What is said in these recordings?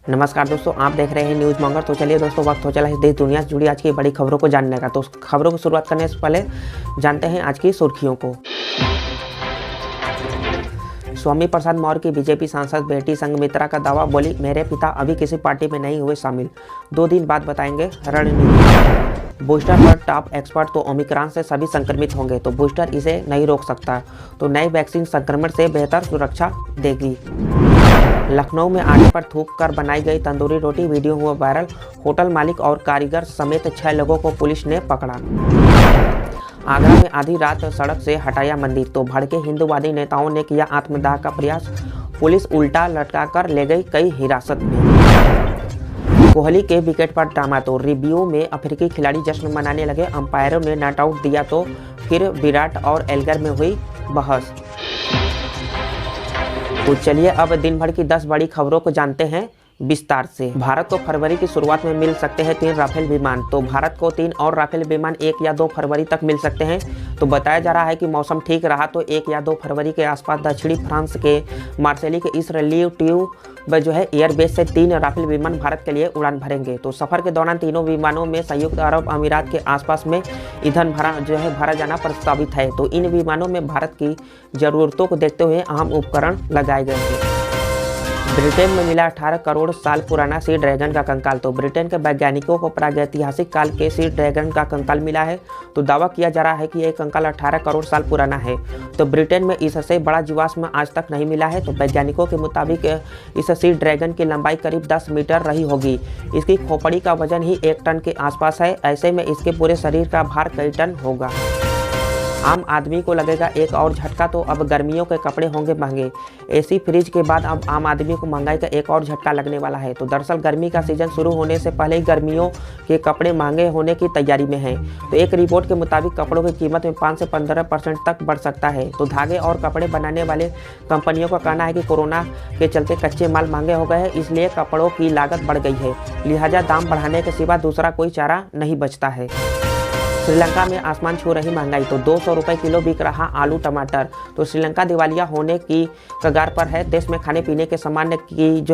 नमस्कार दोस्तों, आप देख रहे हैं न्यूज़ मॉन्गर। तो चलिए दोस्तों, वक्त हो चला है देश दुनिया से जुड़ी आज की बड़ी खबरों को जानने का। तो खबरों की शुरुआत करने से पहले जानते हैं आज की सुर्खियों को। स्वामी प्रसाद मौर्य की बीजेपी सांसद बेटी संघमित्रा का दावा, बोली मेरे पिता अभी किसी पार्टी में नहीं हुए शामिल, 2 दिन बाद बताएंगे रणनीति। बूस्टर पर टॉप एक्सपर्ट, तो ओमिक्रॉन से सभी संक्रमित होंगे तो बूस्टर इसे नहीं रोक सकता, तो नई वैक्सीन संक्रमण से बेहतर सुरक्षा देगी। लखनऊ में आटे पर थूक कर बनाई गई तंदूरी रोटी वीडियो हुआ वायरल, होटल मालिक और कारीगर समेत 6 लोगों को पुलिस ने पकड़ा। आगरा में आधी रात सड़क से हटाया मंदिर, तो भड़के हिंदूवादी नेताओं ने किया आत्मदाह का प्रयास, पुलिस उल्टा लटकाकर ले गई कई हिरासत में। कोहली के विकेट पर ड्रामा, तो रिव्यू में अफ्रीकी खिलाड़ी जश्न मनाने लगे, अंपायरों ने नॉट आउट दिया तो फिर विराट और एल्गर में हुई बहस। तो चलिए अब दिन भर की 10 बड़ी खबरों को जानते हैं विस्तार से। भारत को फरवरी की शुरुआत में मिल सकते हैं 3 राफेल विमान, तो भारत को 3 और राफेल विमान 1 या 2 फरवरी तक मिल सकते हैं। तो बताया जा रहा है कि मौसम ठीक रहा तो 1 या 2 फरवरी के आसपास दक्षिणी फ्रांस के मार्सेली के इस रिलीव ट्यूब एयरबेस से 3 राफेल विमान भारत के लिए उड़ान भरेंगे। तो सफर के दौरान तीनों विमानों में संयुक्त अरब अमीरात के आसपास में ईंधन भरा जाना प्रस्तावित है। तो इन विमानों में भारत की जरूरतों को देखते हुए अहम उपकरण लगाए गए हैं। ब्रिटेन में मिला 18 करोड़ साल पुराना सी ड्रैगन का कंकाल, तो ब्रिटेन के वैज्ञानिकों को प्रागैतिहासिक काल के सी ड्रैगन का कंकाल मिला है। तो दावा किया जा रहा है कि यह कंकाल 18 करोड़ साल पुराना है। तो ब्रिटेन में इससे बड़ा जीवाश्म आज तक नहीं मिला है। तो वैज्ञानिकों के मुताबिक इस सी ड्रैगन की लंबाई करीब 10 मीटर रही होगी। इसकी खोपड़ी का वजन ही 1 टन के आसपास है। ऐसे में इसके पूरे शरीर का भार कई टन होगा। आम आदमी को लगेगा एक और झटका, तो अब गर्मियों के कपड़े होंगे महंगे। एसी फ्रिज के बाद अब आम आदमी को महंगाई का एक और झटका लगने वाला है। तो दरअसल गर्मी का सीजन शुरू होने से पहले ही गर्मियों के कपड़े महंगे होने की तैयारी में हैं। तो एक रिपोर्ट के मुताबिक कपड़ों की कीमत में 5 से 15% तक बढ़ सकता है। तो धागे और कपड़े बनाने वाले कंपनियों का कहना है कि कोरोना के चलते कच्चे माल महंगे हो गए हैं, इसलिए कपड़ों की लागत बढ़ गई है। लिहाजा दाम बढ़ाने के सिवा दूसरा कोई चारा नहीं बचता है। श्रीलंका में आसमान छू रही महंगाई, तो 200 रुपये किलो बिक रहा आलू टमाटर। तो श्रीलंका दिवालिया होने की कगार पर है। देश में खाने पीने के सामान की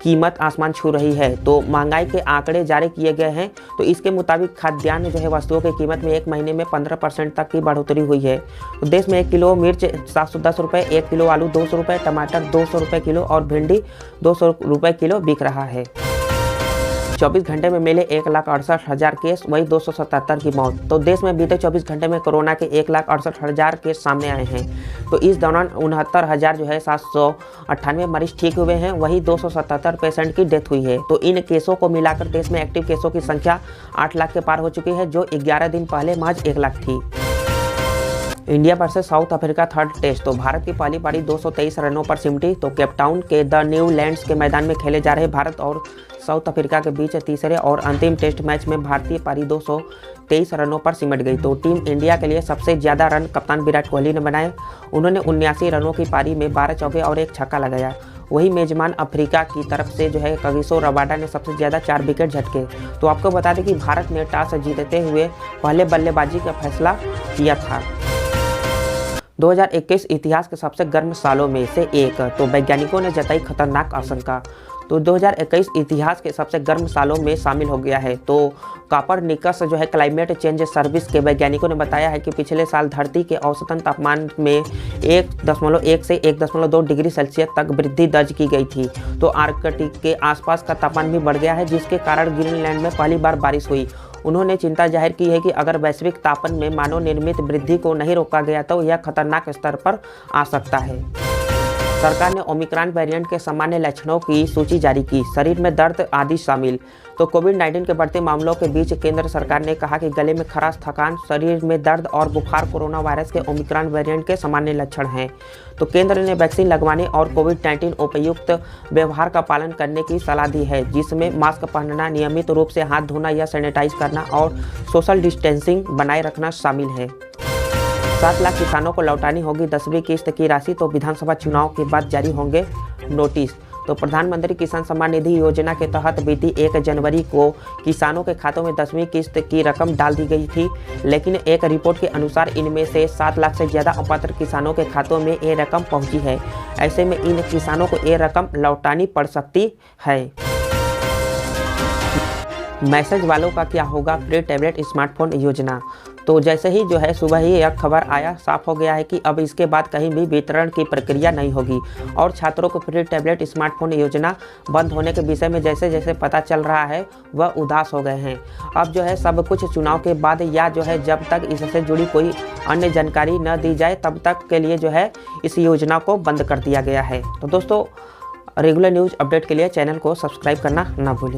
कीमत आसमान छू रही है। तो महंगाई के आंकड़े जारी किए गए हैं। तो इसके मुताबिक खाद्यान्न वस्तुओं की कीमत में 1 महीने में 15% तक की बढ़ोतरी हुई है। तो देश में 1 किलो मिर्च 710 रुपये, 1 किलो आलू 200 रुपये, टमाटर 200 रुपये किलो और भिंडी 200 रुपये किलो बिक रहा है। 24 घंटे में मिले 1,68,000 केस, वही 277 की मौत। तो देश में बीते 24 घंटे में कोरोना के 1,68,000 केस सामने आए हैं। तो इस दौरान 69,798 मरीज ठीक हुए हैं, वही 277 पेशेंट की डेथ हुई है। तो इन केसों को मिलाकर देश में एक्टिव केसों की संख्या 8 लाख के पार हो चुकी है, जो 11 दिन पहले महज 1 लाख थी। India versus South Africa third test, तो भारत की पहली पारी 223 रनों पर सिमटी। तो केपटाउन के द न्यू लैंड्स के मैदान में खेले जा रहे भारत और साउथ अफ्रीका के बीच तीसरे और अंतिम टेस्ट मैच में भारतीय पारी 223 रनों पर सिमट गई। तो टीम इंडिया के लिए सबसे ज़्यादा रन कप्तान विराट कोहली ने बनाए। उन्होंने 79 रनों की पारी में 12 चौके और 1 छक्का लगाया। वही मेजबान अफ्रीका की तरफ से कगिसो रबाडा ने सबसे ज़्यादा 4 विकेट झटके। तो आपको बता दें कि भारत ने टॉस जीतते हुए पहले बल्लेबाजी का फैसला किया था। 2021 इतिहास के सबसे गर्म सालों में से एक, तो वैज्ञानिकों ने जताई खतरनाक आशंका। तो 2021 इतिहास के सबसे गर्म सालों में शामिल हो गया है। तो कोपरनिकस क्लाइमेट चेंज सर्विस के वैज्ञानिकों ने बताया है कि पिछले साल धरती के औसतन तापमान में 1.1 से 1.2 डिग्री सेल्सियस तक वृद्धि दर्ज की गई थी। तो आर्कटिक के आसपास का तापमान भी बढ़ गया है, जिसके कारण ग्रीनलैंड में पहली बार बारिश हुई। उन्होंने चिंता जाहिर की है कि अगर वैश्विक तापमान में मानव निर्मित वृद्धि को नहीं रोका गया तो यह खतरनाक स्तर पर आ सकता है। सरकार ने ओमिक्रॉन वेरिएंट के सामान्य लक्षणों की सूची जारी की, शरीर में दर्द आदि शामिल। तो कोविड-19 के बढ़ते मामलों के बीच केंद्र सरकार ने कहा कि गले में खराश, थकान, शरीर में दर्द और बुखार कोरोना वायरस के ओमिक्रॉन वेरिएंट के सामान्य लक्षण हैं। तो केंद्र ने वैक्सीन लगवाने और कोविड-19 उपयुक्त व्यवहार का पालन करने की सलाह दी है, जिसमें मास्क पहनना, नियमित रूप से हाथ धोना या सैनिटाइज करना और सोशल डिस्टेंसिंग बनाए रखना शामिल है। 7 लाख किसानों को लौटानी होगी 10वीं किस्त की राशि, तो विधानसभा चुनाव के बाद जारी होंगे नोटिस। तो प्रधानमंत्री किसान सम्मान निधि योजना के तहत बीती 1 जनवरी को किसानों के खातों में 10वीं किस्त की रकम डाल दी गई थी, लेकिन एक रिपोर्ट के अनुसार इनमें से 7 लाख से ज़्यादा अपात्र किसानों के खातों में ये रकम पहुंची है। ऐसे में इन किसानों को ये रकम लौटानी पड़ सकती है। मैसेज वालों का क्या होगा, फ्री टैबलेट स्मार्टफोन योजना। तो जैसे ही जो है सुबह ही यह खबर आया, साफ हो गया है कि अब इसके बाद कहीं भी वितरण की प्रक्रिया नहीं होगी और छात्रों को फ्री टैबलेट स्मार्टफोन योजना बंद होने के विषय में जैसे जैसे पता चल रहा है वह उदास हो गए हैं। अब जो है सब कुछ चुनाव के बाद या जो है जब तक इससे जुड़ी कोई अन्य जानकारी न दी जाए तब तक के लिए जो है इस योजना को बंद कर दिया गया है। तो दोस्तों, रेगुलर न्यूज़ अपडेट के लिए चैनल को सब्सक्राइब करना ना भूलें।